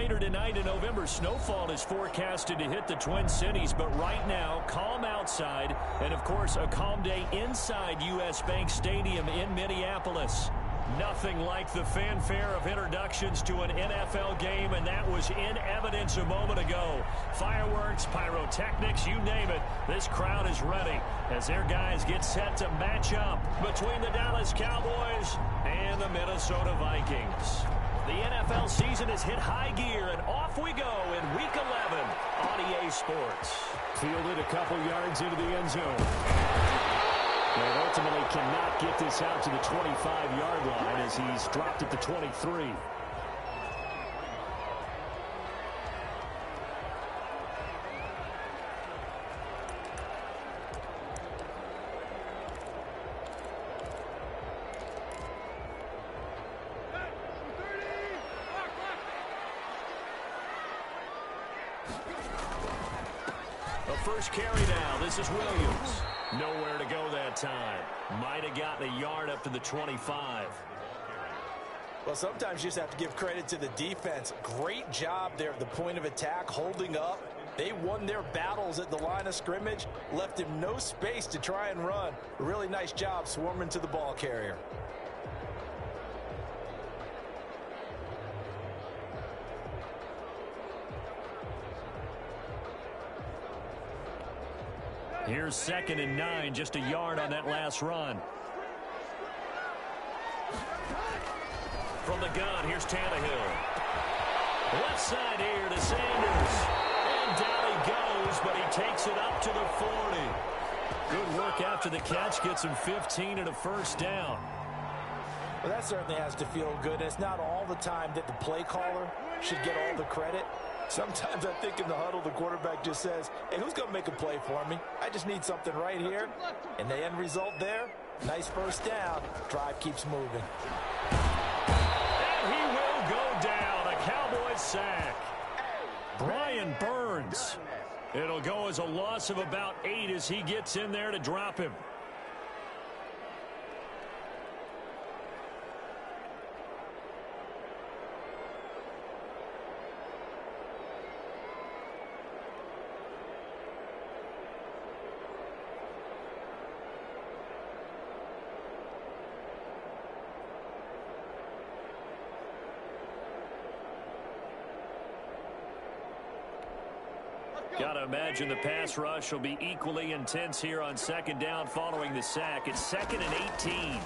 later tonight, a November snowfall is forecasted to hit the Twin Cities, but right now, calm outside, and of course, a calm day inside U.S. Bank Stadium in Minneapolis. Nothing like the fanfare of introductions to an NFL game, and that was in evidence a moment ago. Fireworks, pyrotechnics, you name it. This crowd is ready as their guys get set to match up between the Dallas Cowboys and the Minnesota Vikings. The NFL season has hit high gear, and off we go in Week 11 on EA Sports. Fielded a couple yards into the end zone. And ultimately cannot get this out to the 25-yard line as he's dropped at the 23. The first carry now. This is Williams. Nowhere to go that time. Might have gotten a yard up to the 25. Well, sometimes you just have to give credit to the defense. Great job there at the point of attack, holding up. They won their battles at the line of scrimmage, left him no space to try and run. A really nice job swarming to the ball carrier. Here's 2nd and 9, just a yard on that last run. From the gun, here's Tannehill. Left side here to Sanders. And down he goes, but he takes it up to the 40. Good work after the catch, gets him 15 and a first down. Well, that certainly has to feel good. It's not all the time that the play caller should get all the credit. Sometimes I think in the huddle, the quarterback just says, hey, who's going to make a play for me? I just need something right here. And the end result there, nice first down. Drive keeps moving. And he will go down. A Cowboys sack. Brian Burns. It'll go as a loss of about 8 as he gets in there to drop him. Got to imagine the pass rush will be equally intense here on 2nd down following the sack. It's 2nd and 18.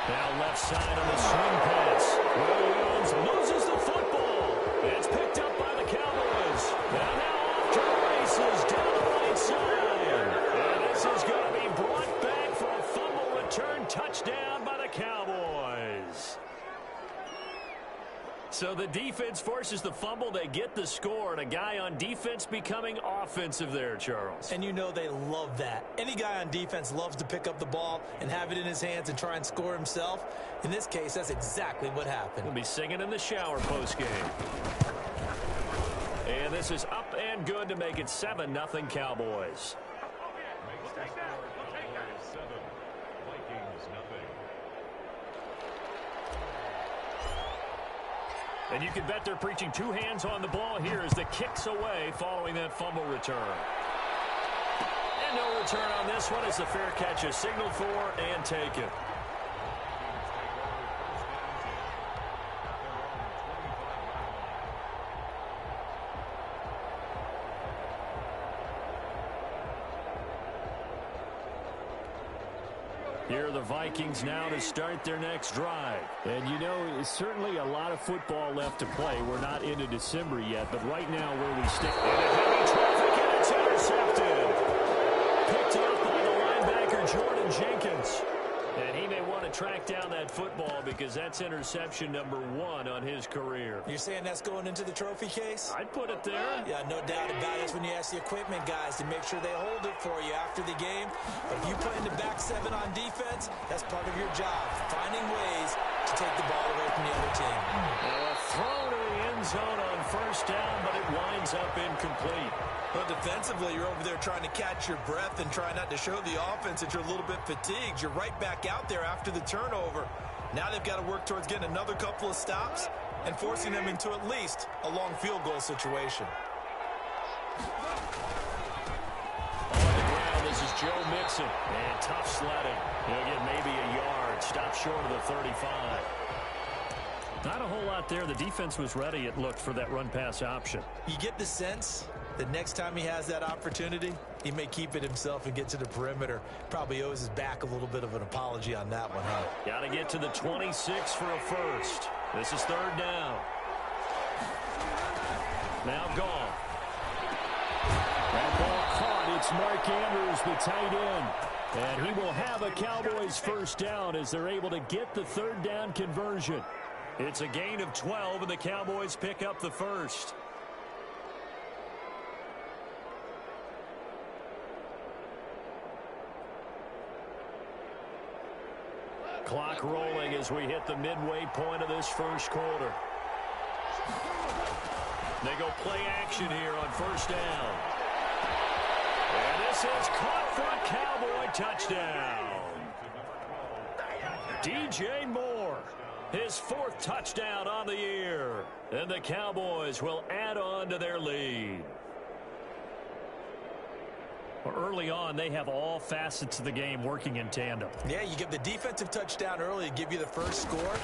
Now left side on the swing pass. Williams loses the football. It's picked up by the Cowboys. And now off to the races down the right side. And this is going to be brought back for a fumble return touchdown by the Cowboys. So the defense forces the fumble. They get the score, and a guy on defense becoming offensive there, Charles. And you know they love that. Any guy on defense loves to pick up the ball and have it in his hands and try and score himself. In this case, that's exactly what happened. We'll be singing in the shower postgame. And this is up and good to make it 7-0 Cowboys. And you can bet they're preaching 2 hands on the ball here as the kick's away following that fumble return. And no return on this one as the fair catch is signaled for and taken. Here are the Vikings now to start their next drive. And you know, it's certainly a lot of football left to play. We're not into December yet, but right now where we stick. And a heavy traffic, and it's intercepted. Picked off by the linebacker, Jordan Jenkins. And he may want to track down that football because that's interception number 1 on his career. You're saying that's going into the trophy case? I'd put it there. Yeah, no doubt about it. That's when you ask the equipment guys to make sure they hold it for you after the game. If you play in the back 7 on defense, that's part of your job, finding ways to take the ball away from the other team. A throw to the end zone on first down, but it winds up incomplete. Well, defensively, you're over there trying to catch your breath and try not to show the offense that you're a little bit fatigued. You're right back out there after the turnover. Now they've got to work towards getting another couple of stops, and forcing them into at least a long field goal situation. This is Joe Mixon, and tough sledding. He'll get maybe a yard, stop short of the 35. Not a whole lot there. The defense was ready, it looked, for that run-pass option. You get the sense that next time he has that opportunity, he may keep it himself and get to the perimeter. Probably owes his back a little bit of an apology on that one, huh? Got to get to the 26 for a first. This is third down. Now gone. That ball caught. It's Mark Andrews, the tight end. And he will have a Cowboys first down as they're able to get the third down conversion. It's a gain of 12, and the Cowboys pick up the first. Clock rolling as we hit the midway point of this first quarter. They go play action here on first down. And this is caught for a Cowboy touchdown. DJ Moore, his fourth touchdown on the year. And the Cowboys will add on to their lead. Early on, they have all facets of the game working in tandem. Yeah, you get the defensive touchdown early to give you the first score,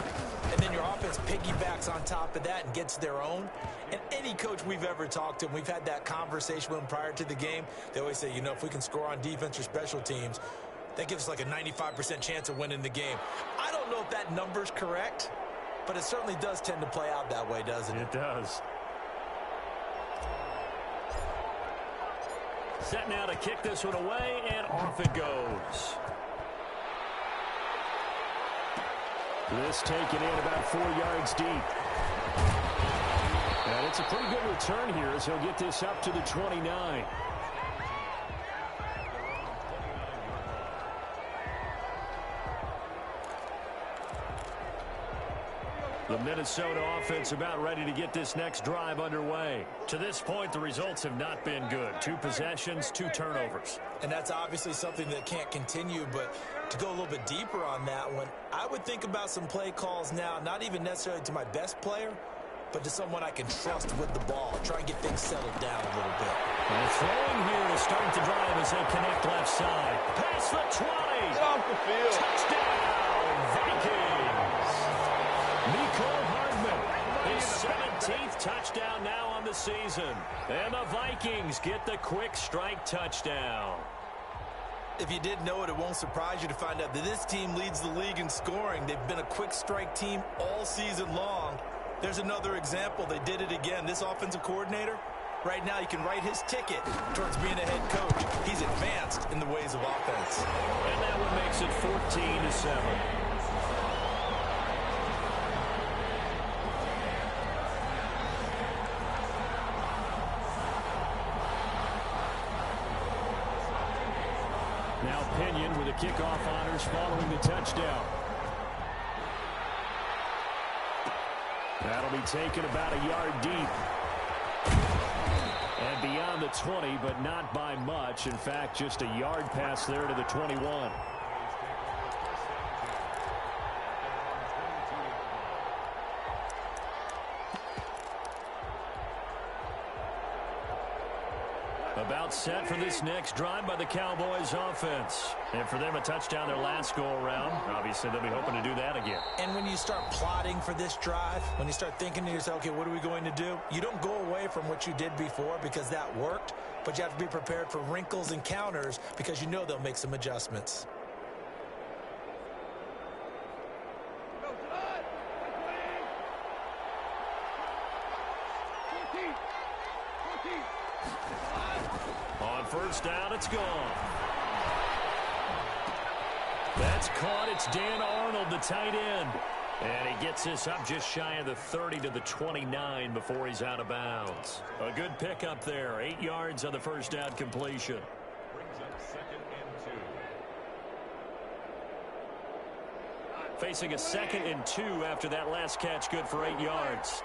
and then your offense piggybacks on top of that and gets their own. And any coach we've ever talked to, and we've had that conversation with them prior to the game, they always say, you know, if we can score on defense or special teams, that gives us like a 95% chance of winning the game. I don't know if that number's correct, but it certainly does tend to play out that way, doesn't it? It does. Set now to kick this one away, and off it goes. This taken in about 4 yards deep. And it's a pretty good return here as he'll get this up to the 29. The Minnesota offense about ready to get this next drive underway. To this point, the results have not been good. 2 possessions, 2 turnovers. And that's obviously something that can't continue, but to go a little bit deeper on that one, I would think about some play calls now, not even necessarily to my best player, but to someone I can trust with the ball. Try and get things settled down a little bit. And throwing here to start the drive as they connect left side. Past the 20. Get off the field. Touchdown, Vikings. Nicole Hardman, his 17th touchdown now on the season. And the Vikings get the quick strike touchdown. If you didn't know it, it won't surprise you to find out that this team leads the league in scoring. They've been a quick strike team all season long. There's another example. They did it again. This offensive coordinator, right now, you can write his ticket towards being a head coach. He's advanced in the ways of offense. And that one makes it 14-7. Now Pinion with the kickoff honors following the touchdown. That'll be taken about a yard deep. And beyond the 20, but not by much. In fact, just a yard pass there to the 21. About set for this next drive by the Cowboys offense. And for them, a touchdown their last go-around. Obviously, they'll be hoping to do that again. And when you start plotting for this drive, when you start thinking to yourself, okay, what are we going to do? You don't go away from what you did before because that worked, but you have to be prepared for wrinkles and counters because you know they'll make some adjustments. On first down, it's gone. That's caught. It's Dan Arnold, the tight end. And he gets this up just shy of the 30 to the 29 before he's out of bounds. A good pickup there. 8 yards on the first down completion. Brings up 2nd and 2. Facing a 2nd and 2 after that last catch, good for 8 yards.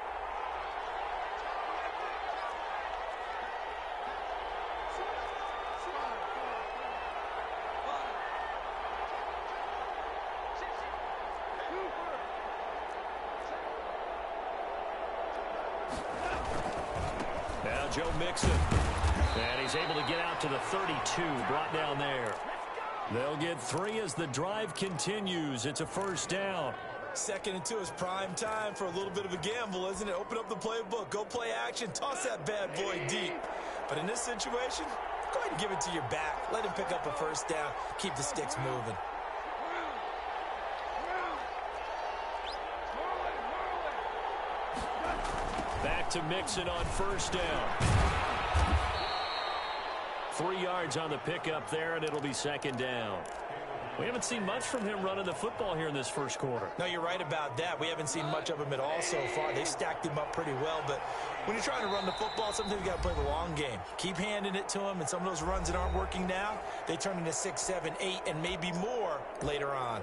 Joe Mixon. And he's able to get out to the 32, brought down there. They'll get 3 as the drive continues. It's a first down. 2nd and 2 is prime time for a little bit of a gamble, isn't it? Open up the playbook, go play action, toss that bad boy deep. But in this situation, go ahead and give it to your back. Let him pick up a first down. Keep the sticks moving. Back to Mixon on first down. 3 yards on the pickup there, and it'll be 2nd down. We haven't seen much from him running the football here in this first quarter. No, you're right about that. We haven't seen much of him at all so far. They've stacked him up pretty well, but when you're trying to run the football, sometimes you got to play the long game. Keep handing it to him, and some of those runs that aren't working now, they turn into 6, 7, 8, and maybe more later on.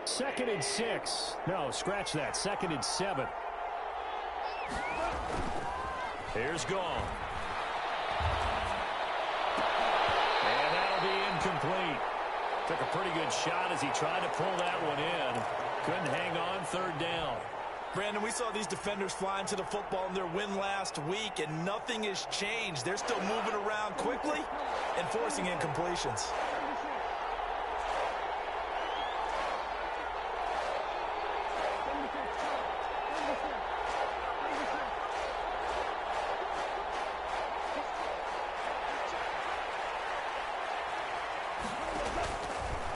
2nd and 6. No, scratch that. 2nd and 7. Here's Gone. And that'll be incomplete. Took a pretty good shot as he tried to pull that one in. Couldn't hang on, 3rd down. Brandon, we saw these defenders flying to the football in their win last week, and nothing has changed. They're still moving around quickly and forcing incompletions.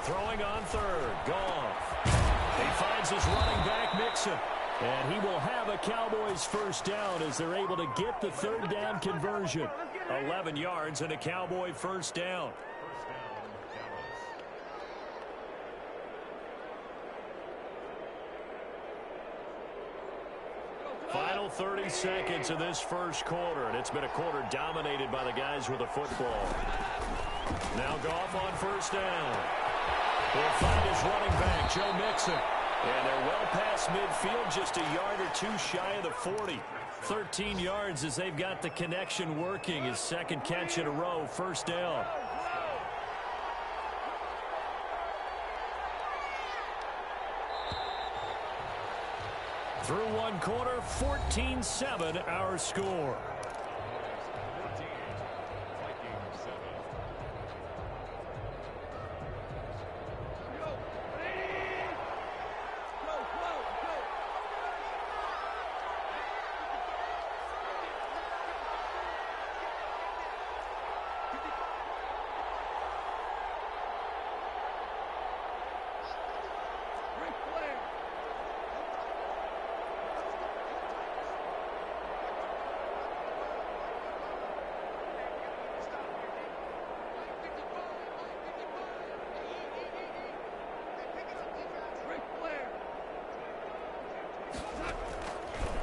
Throwing on 3rd, Goff. He finds his running back, Mixon. And he will have a Cowboys first down as they're able to get the 3rd down conversion. 11 yards and a Cowboy first down. Final 30 seconds of this first quarter, and it's been a quarter dominated by the guys with the football. Now Goff on first down. He'll find his running back, Joe Mixon. And they're well past midfield, just a yard or 2 shy of the 40. 13 yards as they've got the connection working. His 2nd catch in a row, first down. Through 1 quarter, 14-7 our score.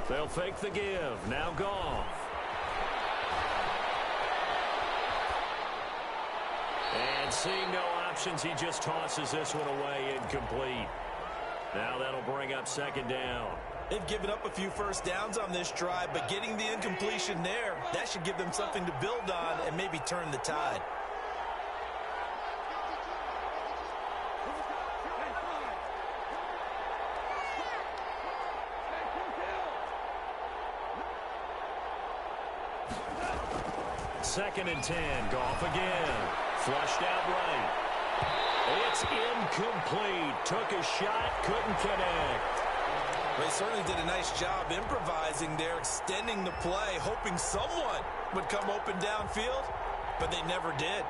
They'll fake the give. Now Goff. And seeing no options, he just tosses this one away, incomplete. Now that'll bring up 2nd down. They've given up a few first downs on this drive, but getting the incompletion there, that should give them something to build on and maybe turn the tide. Second and 10. Goff again. Flushed out right. It's incomplete. Took a shot, couldn't connect. They certainly did a nice job improvising there, extending the play, hoping someone would come open downfield, but they never did.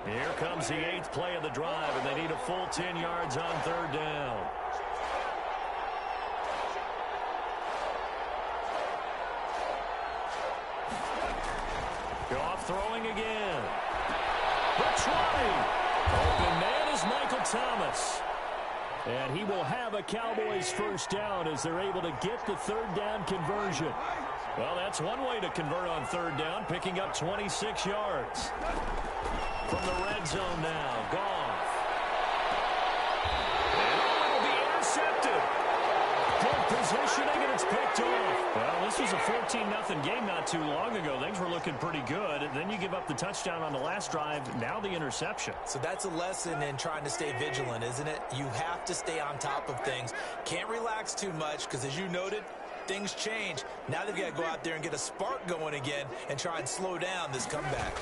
Here comes the 8th play of the drive, and they need a full 10 yards on 3rd down. Goff throwing again. The 20. Open man is Michael Thomas. And he will have a Cowboys first down as they're able to get the 3rd down conversion. Well, that's one way to convert on 3rd down, picking up 26 yards. From the red zone now, Goff. And it will be intercepted. Good Positioning, and it's picked off. Well, this was a 14-0 game not too long ago. Things were looking pretty good. Then you give up the touchdown on the last drive. Now the interception. So that's a lesson in trying to stay vigilant, isn't it? You have to stay on top of things. Can't relax too much because, as you noted, things change. Now they've got to go out there and get a spark going again and try and slow down this comeback.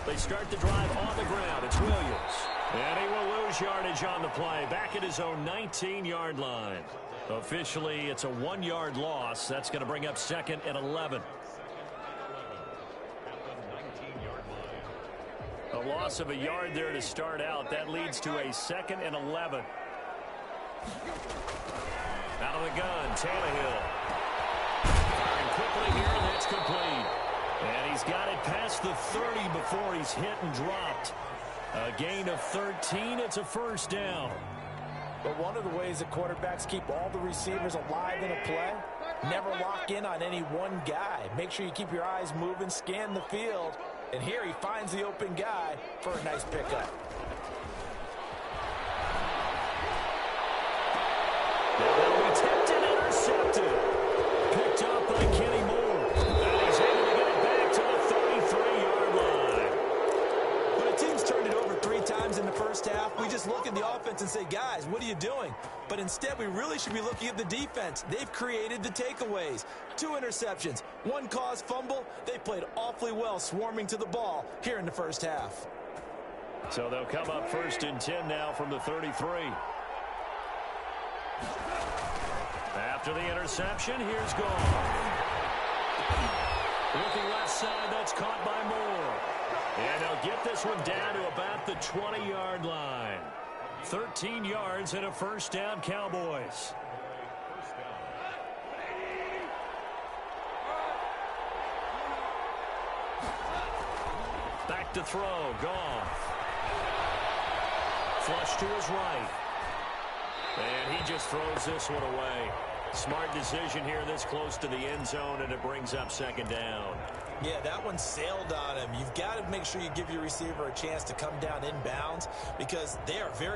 They start the drive on the ground. It's Williams. And he will lose yardage on the play. Back at his own 19-yard line. Officially, it's a 1-yard loss. That's going to bring up 2nd and 11. A loss of a yard there to start out. That leads to a 2nd and 11. Out of the gun, Tannehill. Firing quickly here, and that's complete. And he's got it past the 30 before he's hit and dropped. A gain of 13. It's a first down. But one of the ways that quarterbacks keep all the receivers alive in a play, never lock in on any one guy. Make sure you keep your eyes moving, scan the field. And here he finds the open guy for a nice pickup. That'll be tipped and intercepted. Picked up by Kenny Moore. And he's able to get it back to the 33-yard line. When a team's turned it over 3 times in the first half, we just look at the offense and say, guys, what are you doing? But instead, we really should be looking at the defense. They've created the takeaways. 2 interceptions, 1 caused fumble. They played awfully well swarming to the ball here in the first half. So they'll come up 1st and 10 now from the 33. After the interception, here's Goff. Looking left side, that's caught by Moore. And they'll get this one down to about the 20-yard line. 13 yards and a first down, Cowboys. Back to throw, Goff. Flush to his right. And he just throws this one away. Smart decision here this close to the end zone, and it brings up 2nd down. Yeah, that one sailed on him. You've got to make sure you give your receiver a chance to come down inbounds because they are very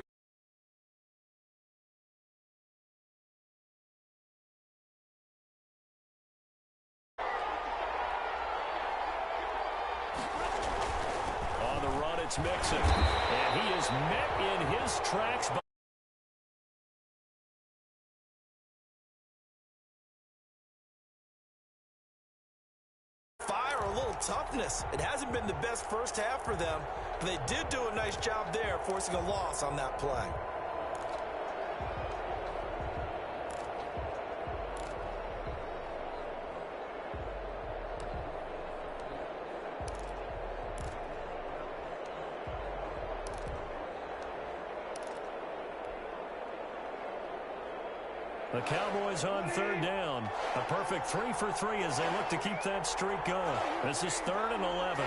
on the run, it's Mixon. And he is met in his tracks by toughness. It hasn't been the best first half for them, but they did do a nice job there forcing a loss on that play. the Cowboys on 3rd down. A perfect 3 for 3 as they look to keep that streak going. This is 3rd and 11.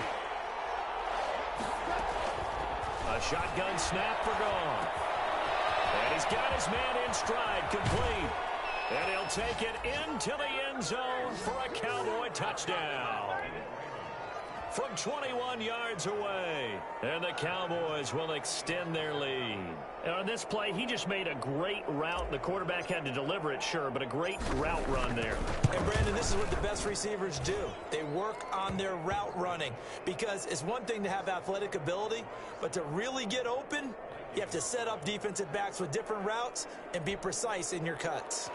A shotgun snap for Goff. And he's got his man in stride, complete. And he'll take it into the end zone for a Cowboy touchdown. From 21 yards away. And the Cowboys will extend their lead. And on this play, he just made a great route. The quarterback had to deliver it, sure, but a great route run there. And, Brandon, this is what the best receivers do. They work on their route running because it's one thing to have athletic ability, but to really get open, you have to set up defensive backs with different routes and be precise in your cuts.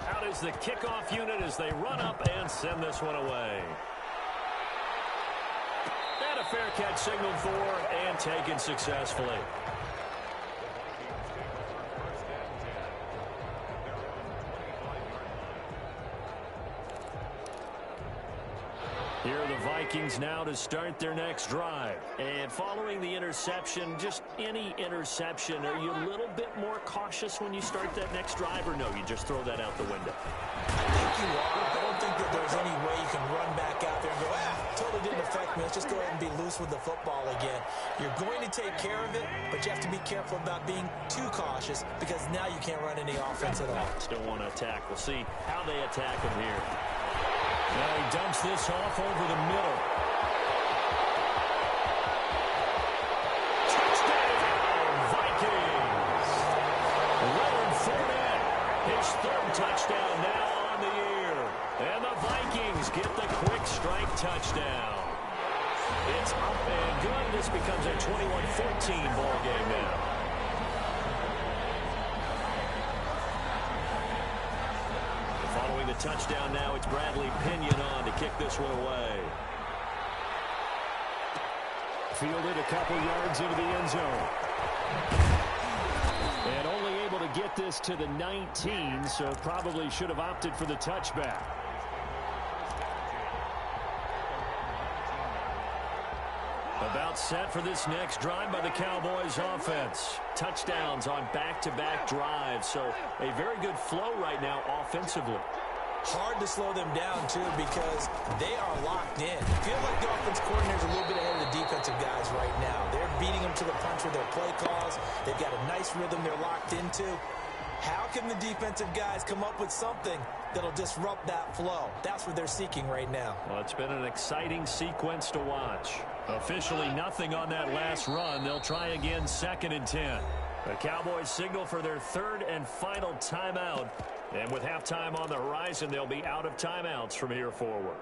Out is the kickoff unit as they run up and send this one away. And a fair catch signaled for and taken successfully. Here are the Vikings now to start their next drive. And following the interception, just any interception, are you a little bit more cautious when you start that next drive, or no, you just throw that out the window? I think you are. I don't think that there's any way you can run back out there and go, totally didn't affect me. Let's just go ahead and be loose with the football again. You're going to take care of it, but you have to be careful about being too cautious because now you can't run any offense at all. Still want to attack. We'll see how they attack him here. Now he dumps this off over the middle. Touchdown, touchdown now on the year. And the Vikings get the quick strike touchdown. It's up and good. This becomes a 21-14 ball game now. Following the touchdown now, it's Bradley Pinion on to kick this one away. Fielded a couple yards into the end zone. And only able to get this to the 19, so probably should have opted for the touchback. About set for this next drive by the Cowboys offense. Touchdowns on back-to-back drives, so a very good flow right now offensively. Hard to slow them down, too, because they are locked in. I feel like the offense coordinator's a little bit ahead of the defensive guys right now. They're beating them to the punch with their play calls. They've got a nice rhythm they're locked into. How can the defensive guys come up with something that'll disrupt that flow? That's what they're seeking right now. Well, it's been an exciting sequence to watch. Officially nothing on that last run. They'll try again 2nd and 10. The Cowboys signal for their 3rd and final timeout. And with halftime on the horizon, they'll be out of timeouts from here forward.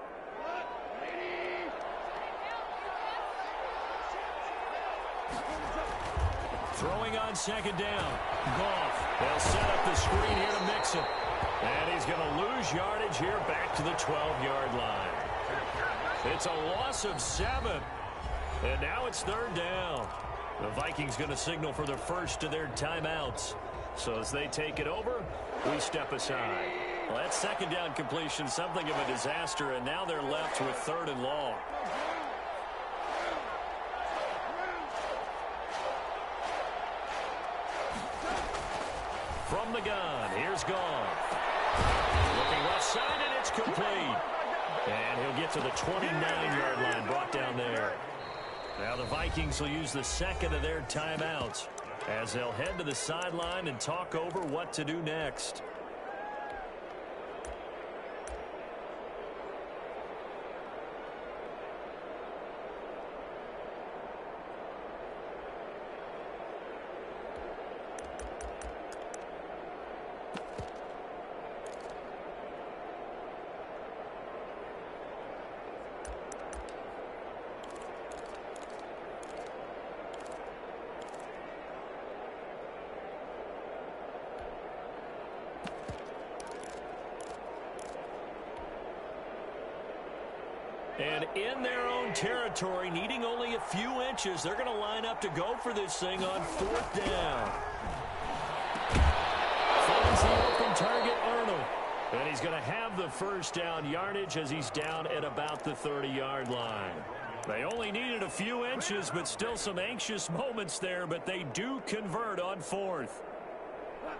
Throwing on 2nd down. Goff. They'll set up the screen here to mix it. And he's going to lose yardage here back to the 12-yard line. It's a loss of 7. And now it's 3rd down. The Vikings going to signal for the first of their timeouts. So as they take it over, we step aside. Well, that 2nd down completion, something of a disaster, and now they're left with 3rd and long. From the gun, here's Goff. Looking left side, and it's complete. And he'll get to the 29-yard line, brought down there. Now the Vikings will use the 2nd of their timeouts as they'll head to the sideline and talk over what to do next. And in their own territory, needing only a few inches, they're going to line up to go for this thing on 4th down. Finds the open target, Arnold. And he's going to have the 1st down yardage as he's down at about the 30-yard line. They only needed a few inches, but still some anxious moments there, but they do convert on 4th.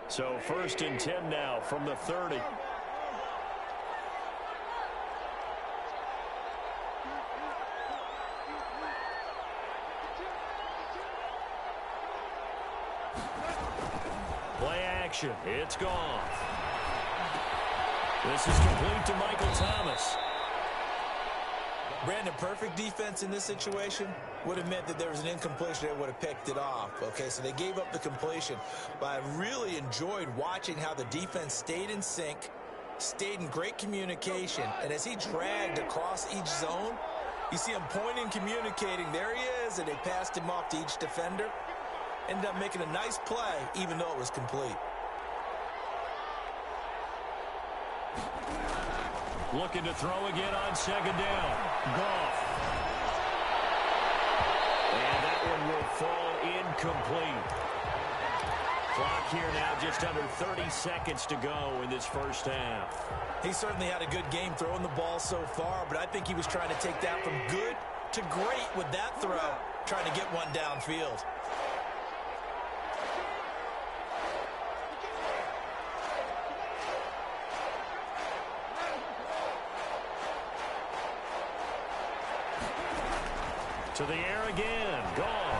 So 1st and 10 now from the 30. Play action. It's gone. This is complete to Michael Thomas. Brandon, perfect defense in this situation would have meant that there was an incompletion that would have picked it off. Okay, so they gave up the completion. But I really enjoyed watching how the defense stayed in sync, stayed in great communication. And as he dragged across each zone, you see him pointing, communicating. There he is, and they passed him off to each defender. Ended up making a nice play, even though it was complete. Looking to throw again on 2nd down. Goff. And that one will fall incomplete. Clock here now, just under 30 seconds to go in this 1st half. He certainly had a good game throwing the ball so far, but I think he was trying to take that from good to great with that throw, trying to get one downfield. To the air again. Goff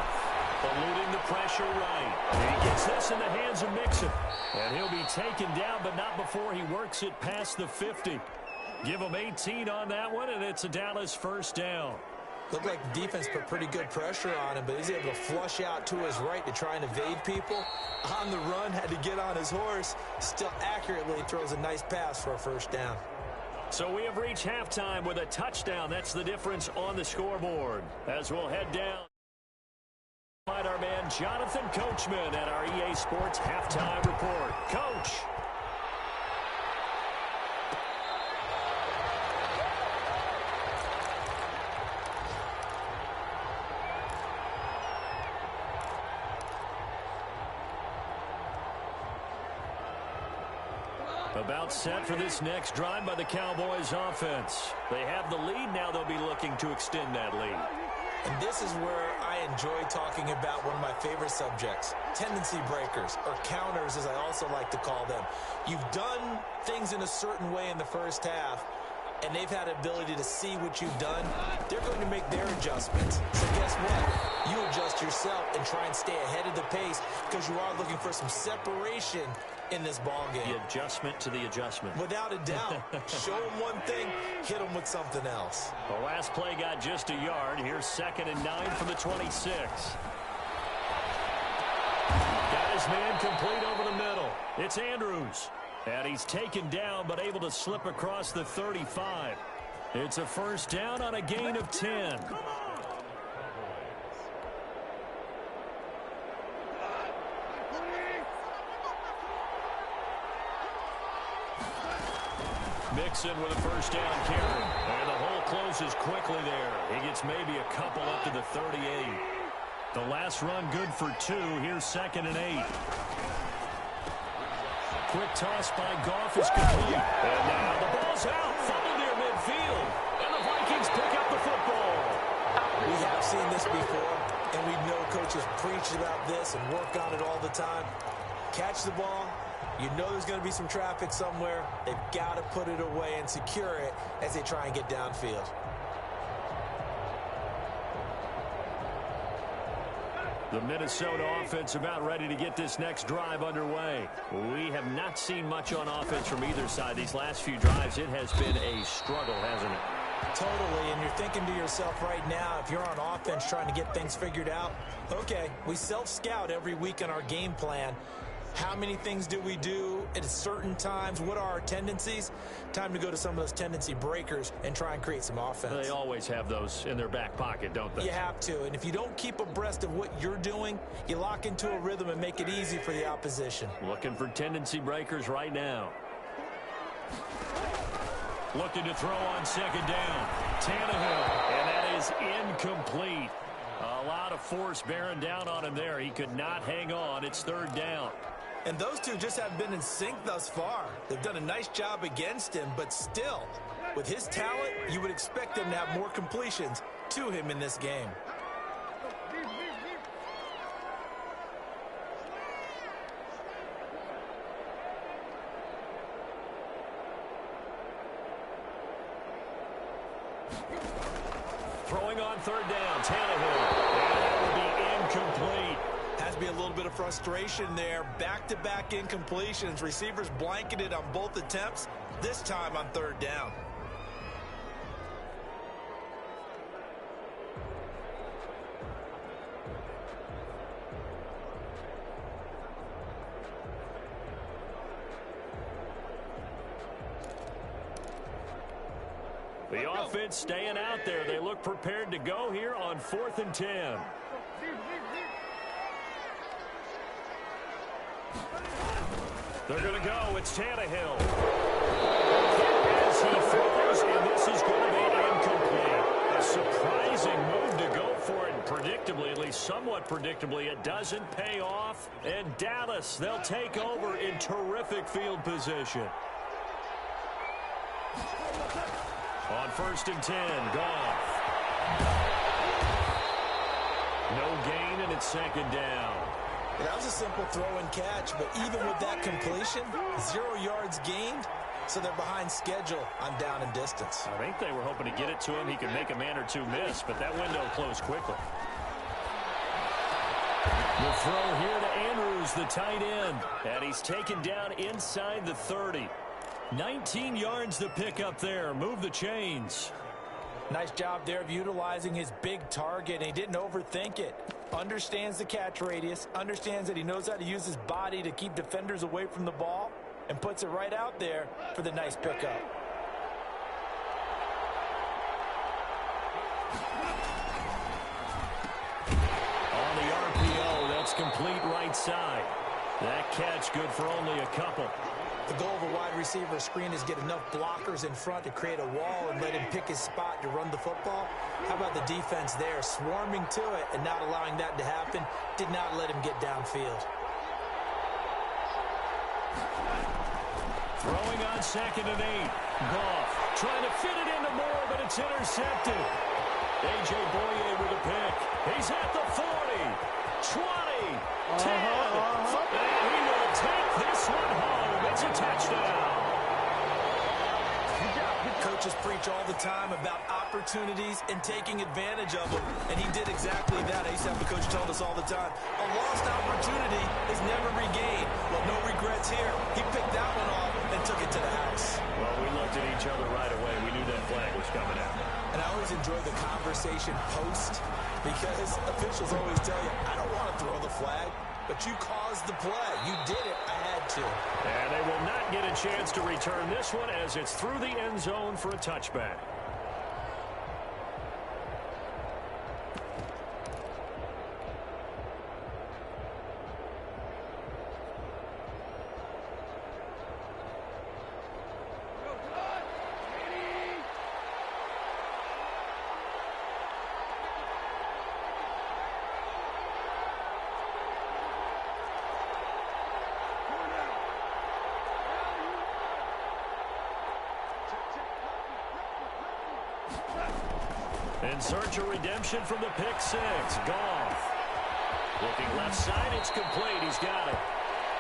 eluding the pressure right. And he gets this in the hands of Mixon. And he'll be taken down, but not before he works it past the 50. Give him 18 on that one, and it's a Dallas 1st down. Looked like the defense put pretty good pressure on him, but he's able to flush out to his right to try and evade people. On the run, had to get on his horse. Still accurately throws a nice pass for a first down. So we have reached halftime with a touchdown. That's the difference on the scoreboard. As we'll head down, find our man Jonathan Coachman at our EA Sports Halftime Report. Coach. About set for this next drive by the Cowboys offense. They have the lead. Now they'll be looking to extend that lead. And this is where I enjoy talking about one of my favorite subjects, tendency breakers, or counters as I also like to call them. You've done things in a certain way in the first half, and they've had the ability to see what you've done. They're going to make their adjustments. So guess what? You adjust yourself and try and stay ahead of the pace because you are looking for some separation in this ball game. The adjustment to the adjustment. Without a doubt. Show them one thing, hit them with something else. The last play got just a yard. Here's 2nd and 9 from the 26. Got his man complete over the middle. It's Andrews. And he's taken down but able to slip across the 35. It's a first down on a gain of 10. Mixon with a first down carry. And the hole closes quickly there. He gets maybe a couple up to the 38. The last run good for 2. Here's 2nd and 8. Quick toss by Goff is complete. And now the ball's out. Fumble near midfield. And the Vikings pick up the football. We have seen this before, and we know coaches preach about this and work on it all the time. Catch the ball. You know there's going to be some traffic somewhere. They've got to put it away and secure it as they try and get downfield. The Minnesota offense about ready to get this next drive underway. We have not seen much on offense from either side. These last few drives, it has been a struggle, hasn't it? Totally, and you're thinking to yourself right now, if you're on offense trying to get things figured out, okay, we self-scout every week in our game plan. How many things do we do at certain times? What are our tendencies? Time to go to some of those tendency breakers and try and create some offense. They always have those in their back pocket, don't they? You have to, and if you don't keep abreast of what you're doing, you lock into a rhythm and make it easy for the opposition. Looking for tendency breakers right now. Looking to throw on 2nd down. Tannehill, and that is incomplete. A lot of force bearing down on him there. He could not hang on. It's 3rd down. And those two just have been in sync thus far. They've done a nice job against him, but still, with his talent, you would expect them to have more completions to him in this game. Throwing on 3rd down, Tannehill. And that will be incomplete. Has to be a little bit of frustration there. Back-to-back incompletions. Receivers blanketed on both attempts, this time on 3rd down. The offense staying out there. They look prepared to go here on 4th and 10. They're going to go. It's Tannehill. As he throws, and this is going to be incomplete. A surprising move to go for it. Predictably, at least somewhat predictably, it doesn't pay off. And Dallas, they'll take over in terrific field position. On 1st and 10, Goff. No gain, and it's 2nd down. That was a simple throw and catch, but even with that completion, 0 yards gained, so they're behind schedule on down and distance. I think they were hoping to get it to him. He could make a man or two miss, but that window closed quickly. The throw here to Andrews, the tight end, and he's taken down inside the 30. 19 yards to pick up there. Move the chains. Nice job there of utilizing his big target, and he didn't overthink it. Understands the catch radius, understands that he knows how to use his body to keep defenders away from the ball, and puts it right out there for the nice pickup. On the RPO, that's complete right side. That catch good for only a couple. The goal of a wide receiver screen is get enough blockers in front to create a wall and let him pick his spot to run the football. How about the defense there, swarming to it and not allowing that to happen? Did not let him get downfield. Throwing on 2nd and 8. Goff trying to fit it into Moore, but it's intercepted. A.J. Boye with a pick. He's at the 40, 20, 10, and he will take this one home. It's a touchdown. Coaches preach all the time about opportunities and taking advantage of them, and he did exactly that. I used to have a coach told us all the time, a lost opportunity is never regained. Well, no regrets here. He picked that one off and took it to the house. Well, we looked at each other right away. We knew that flag was coming out. And I always enjoy the conversation post, because officials always tell you, I don't want to throw the flag, but you caused the play. You did it. I had to. And they will not get a chance to return this one as it's through the end zone for a touchback. In search of redemption from the pick six. Goff. Looking left side, it's complete. He's got it.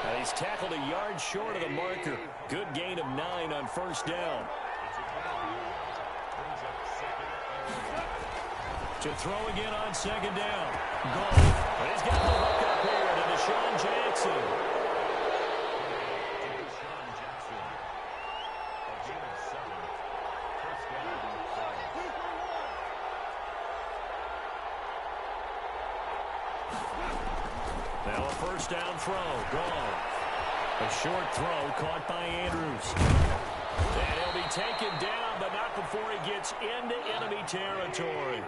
And he's tackled a yard short of the marker. Good gain of 9 on first down. To throw again on 2nd down. Goff. And he's got the hook up here to Deshaun Jackson. Now a first down throw. Gone. A short throw caught by Andrews. And he'll be taken down, but not before he gets into enemy territory.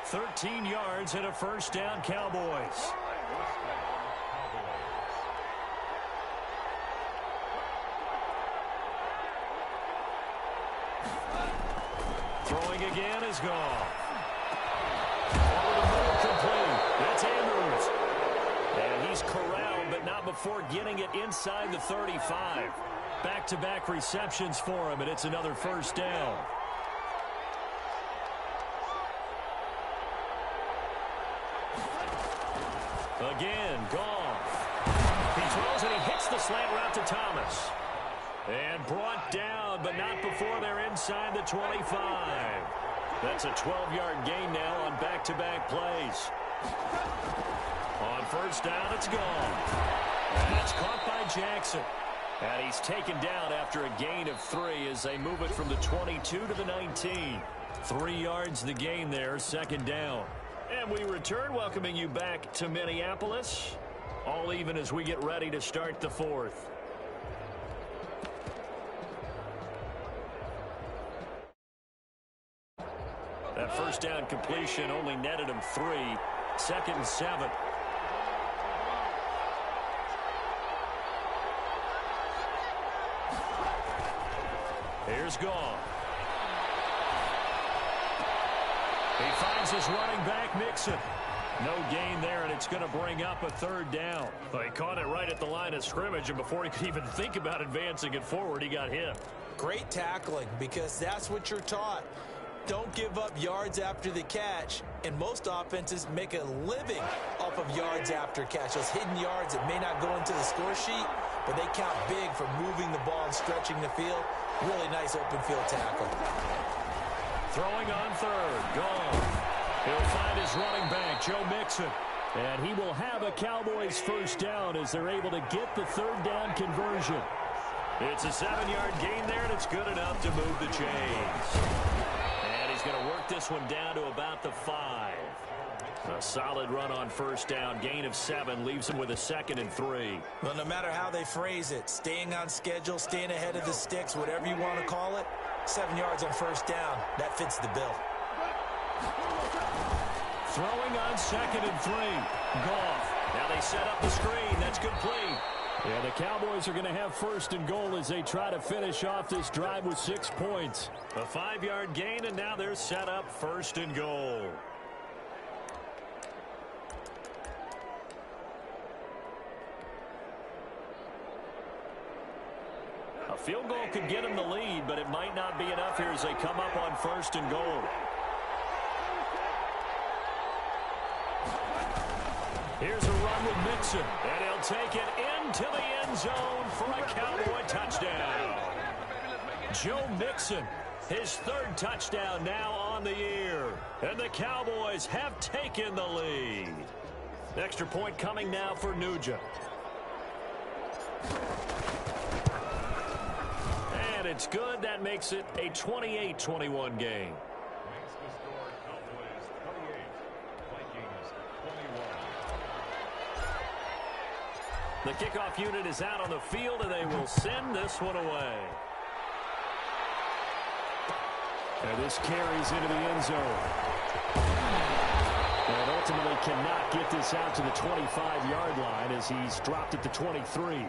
13 yards and a first down, Cowboys. Throwing again is gone. Over the middle, complete. That's Andrews. And he's corralled, but not before getting it inside the 35. Back-to-back receptions for him, and it's another first down. Again, Goff. He throws and he hits the slant route to Thomas. And brought down, but not before they're inside the 25. That's a 12-yard gain now on back-to-back plays. On first down, it's gone. And it's caught by Jackson. And he's taken down after a gain of 3 as they move it from the 22 to the 19. 3 yards the gain there, 2nd down. And we return, welcoming you back to Minneapolis. All even as we get ready to start the 4th. That first down completion only netted him 3. 2nd and 7. Here's Goff. He finds his running back, Mixon. No gain there, and it's going to bring up a 3rd down. Well, he caught it right at the line of scrimmage, and before he could even think about advancing it forward, he got hit. Great tackling, because that's what you're taught. Don't give up yards after the catch, and most offenses make a living off of yards after catch. Those hidden yards that may not go into the score sheet, but they count big for moving the ball and stretching the field. Really nice open field tackle. Throwing on 3rd, gone. He'll find his running back, Joe Mixon. And he will have a Cowboys first down as they're able to get the 3rd down conversion. It's a 7-yard gain there, and it's good enough to move the chains. And he's going to work this one down to about the 5. A solid run on first down. Gain of 7 leaves him with a 2nd and 3. Well, no matter how they phrase it, staying on schedule, staying ahead of the sticks, whatever you want to call it, 7 yards on first down, that fits the bill. Throwing on 2nd and 3. Goff. Now they set up the screen. That's complete. Yeah, the Cowboys are going to have 1st and goal as they try to finish off this drive with 6 points. A 5-yard gain, and now they're set up 1st and goal. A field goal could get them the lead, but it might not be enough here as they come up on 1st and goal. Here's a run with Mixon, and he'll take it into the end zone for a Cowboy touchdown. Joe Mixon, his 3rd touchdown now on the year, and the Cowboys have taken the lead. Extra point coming now for Nugent. And it's good. That makes it a 28-21 game. Makes the score Cowboys 28, Vikings 21. The kickoff unit is out on the field, and they will send this one away. And this carries into the end zone. And ultimately cannot get this out to the 25-yard line as he's dropped at the 23.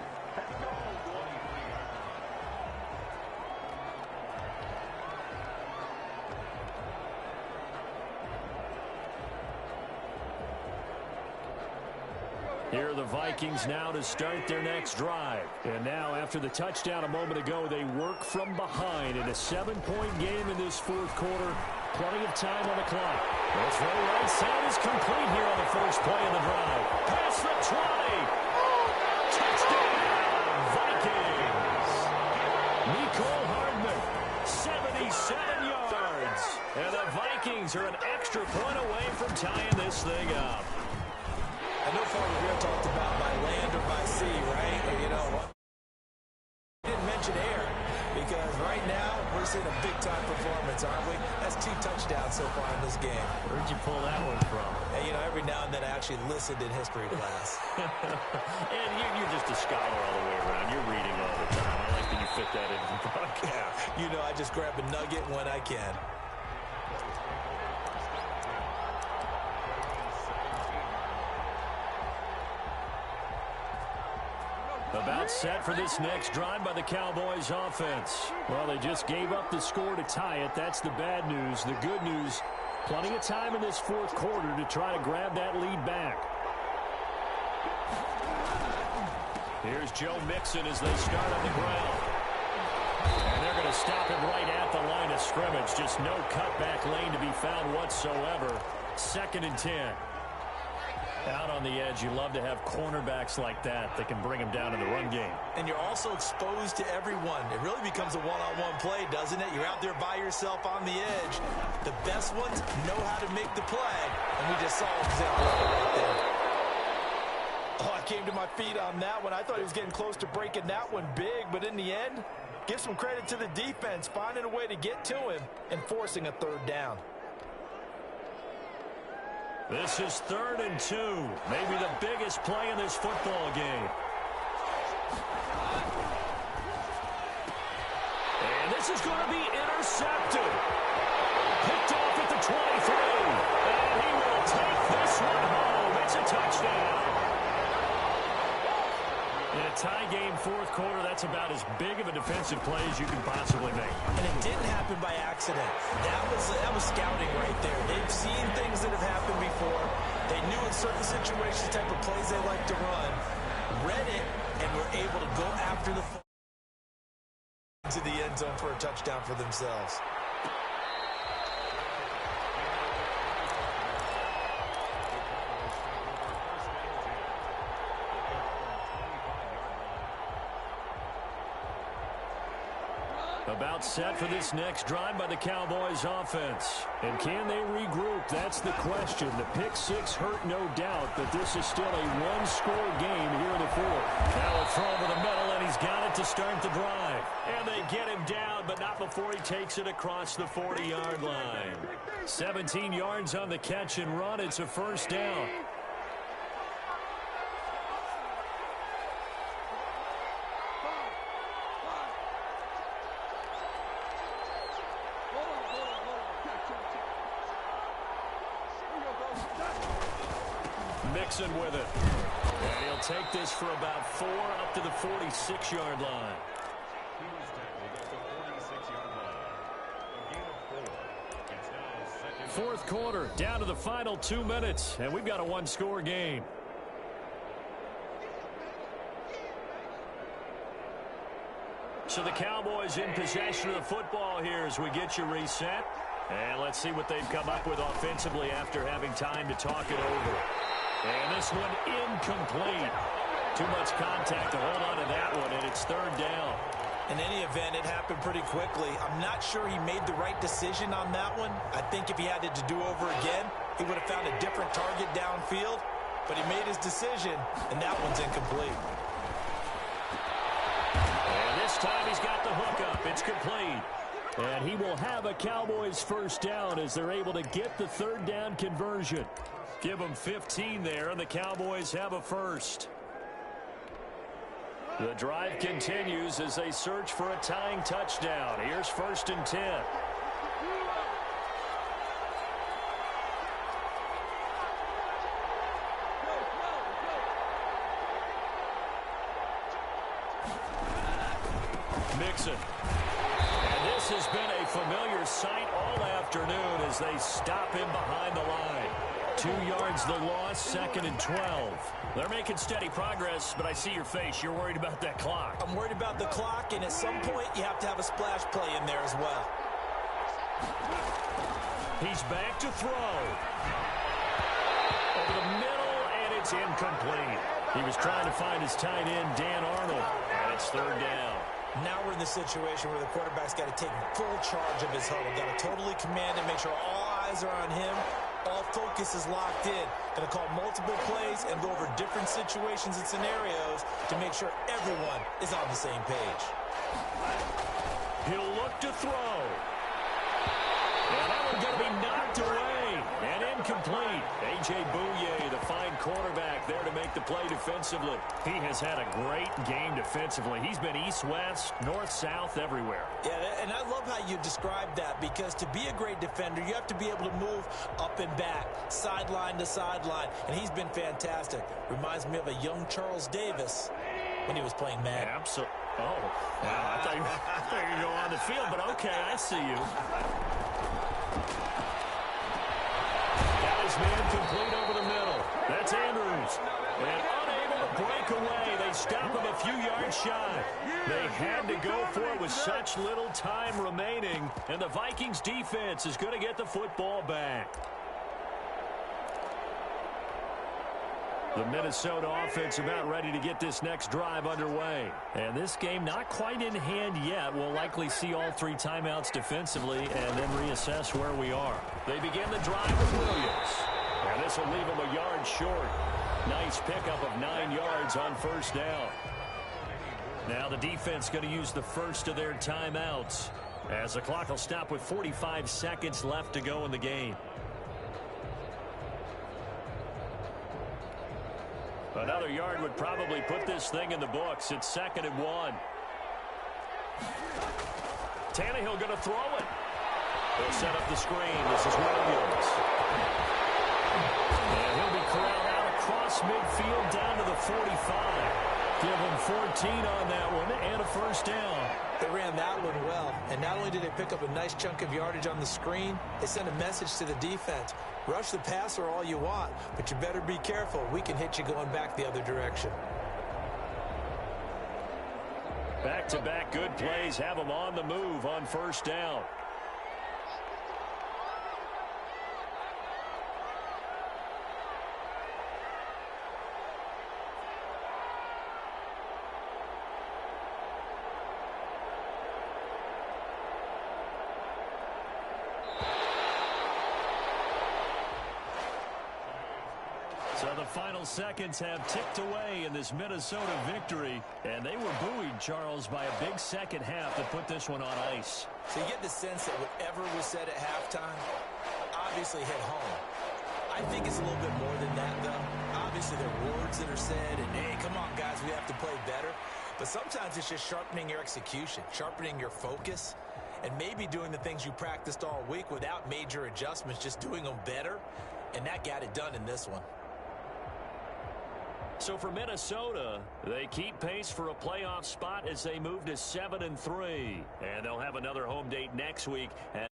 Here are the Vikings now to start their next drive. And now, after the touchdown a moment ago, they work from behind in a 7-point game in this 4th quarter. Plenty of time on the clock. The throw right side is complete here on the first play of the drive. Past the 20. Touchdown, Vikings. Nicole Hardman, 77 yards. And the Vikings are an extra point away from tying this thing up. I know part of here talked about by land or by sea, right? Or, you know, we didn't mention air because right now we're seeing a big-time performance, aren't we? That's 2 touchdowns so far in this game. Where'd you pull that one from? And, you know, every now and then I actually listened in history class. And you're just a scholar all the way around. You're reading all the time. I like that you fit that into the broadcast. You know, I just grab a nugget when I can. About set for this next drive by the Cowboys offense. Well, they just gave up the score to tie it. That's the bad news. The good news, plenty of time in this 4th quarter to try to grab that lead back. Here's Joe Mixon as they start on the ground. And they're going to stop him right at the line of scrimmage. Just no cutback lane to be found whatsoever. 2nd and 10. Out on the edge, you love to have cornerbacks like that can bring them down in the run game. And you're also exposed to everyone. It really becomes a one-on-one play, doesn't it? You're out there by yourself on the edge. The best ones know how to make the play, and we just saw an example of it right there. Oh, I came to my feet on that one. I thought he was getting close to breaking that one big, but in the end, give some credit to the defense, finding a way to get to him and forcing a 3rd down. This is 3rd and 2. Maybe the biggest play in this football game. And this is going to be intercepted. Picked off at the 23. And he will take this one home. It's a touchdown. In a tie game, 4th quarter, that's about as big of a defensive play as you can possibly make. And it didn't happen by accident. That was scouting right there. They've seen things that have happened before. They knew in certain situations the type of plays they like to run, read it, and were able to go after the to the end zone for a touchdown for themselves. About set for this next drive by the Cowboys offense. And can they regroup? That's the question. The pick six hurt, no doubt, but this is still a one-score game here in the fourth. Now a throw over the middle, and he's got it to start the drive. And they get him down, but not before he takes it across the 40-yard line. 17 yards on the catch and run. It's a first down. Mixon with it. And he'll take this for about 4 up to the 46-yard line. He was tackled at the 46-yard line. A gain of 4. It's now second. Fourth quarter, down to the final 2 minutes, and we've got a one-score game. So the Cowboys in possession of the football here as we get you reset. And let's see what they've come up with offensively after having time to talk it over. And this one incomplete. Too much contact to hold on to that one, and it's third down. In any event, it happened pretty quickly. I'm not sure he made the right decision on that one. I think if he had it to do over again, he would have found a different target downfield. But he made his decision, and that one's incomplete. And this time he's got the hook up. It's complete. And he will have a Cowboys first down as they're able to get the third down conversion. Give them 15 there, and the Cowboys have a first. The drive continues as they search for a tying touchdown. Here's 1st and 10. Mixon. And this has been a familiar sight all afternoon as they stop him behind the line. 2 yards the loss, 2nd and 12. They're making steady progress, but I see your face. You're worried about that clock. I'm worried about the clock, and at some point you have to have a splash play in there as well. He's back to throw. Over the middle, and it's incomplete. He was trying to find his tight end, Dan Arnold, and it's third down. Now we're in the situation where the quarterback's got to take full charge of his huddle. Got to totally command it, make sure all eyes are on him. All focus is locked in. Going to call multiple plays and go over different situations and scenarios to make sure everyone is on the same page. He'll look to throw. And that one's going to be knocked away and incomplete. A.J. Bouye, the fine quarterback, there to make the play defensively. He has had a great game defensively. He's been east-west, north-south, everywhere. Yeah, and I love how you described that, because to be a great defender, you have to be able to move up and back, sideline to sideline, and he's been fantastic. Reminds me of a young Charles Davis when he was playing Madden. Absolutely. Oh, wow. I thought you were going to go on the field, but okay, I see you. Got his man complete over the middle. That's Andrews. And unable to break away. They stop him a few yards shy. They had to go for it with such little time remaining. And the Vikings defense is going to get the football back. The Minnesota offense about ready to get this next drive underway. And this game not quite in hand yet. We'll likely see all 3 timeouts defensively and then reassess where we are. They begin the drive with Williams. And this will leave them a yard short. Nice pickup of 9 yards on first down. Now the defense going to use the first of their timeouts as the clock will stop with 45 seconds left to go in the game. Another yard would probably put this thing in the books. It's 2nd and 1. Tannehill going to throw it. They'll set up the screen. This is Williams. And he'll be corralled out across midfield down to the 45. Give him 14 on that one and a first down. They ran that one well, and not only did they pick up a nice chunk of yardage on the screen, they sent a message to the defense. Rush the passer all you want, but you better be careful. We can hit you going back the other direction. Back-to-back good plays have them on the move on first down. So the final seconds have ticked away in this Minnesota victory, and they were buoyed, Charles, by a big second half that put this one on ice. So you get the sense that whatever was said at halftime obviously hit home. I think it's a little bit more than that, though. Obviously, there are words that are said, and, hey, come on, guys, we have to play better. But sometimes it's just sharpening your execution, sharpening your focus, and maybe doing the things you practiced all week without major adjustments, just doing them better, and that got it done in this one. So for Minnesota, they keep pace for a playoff spot as they move to 7-3. And they'll have another home date next week as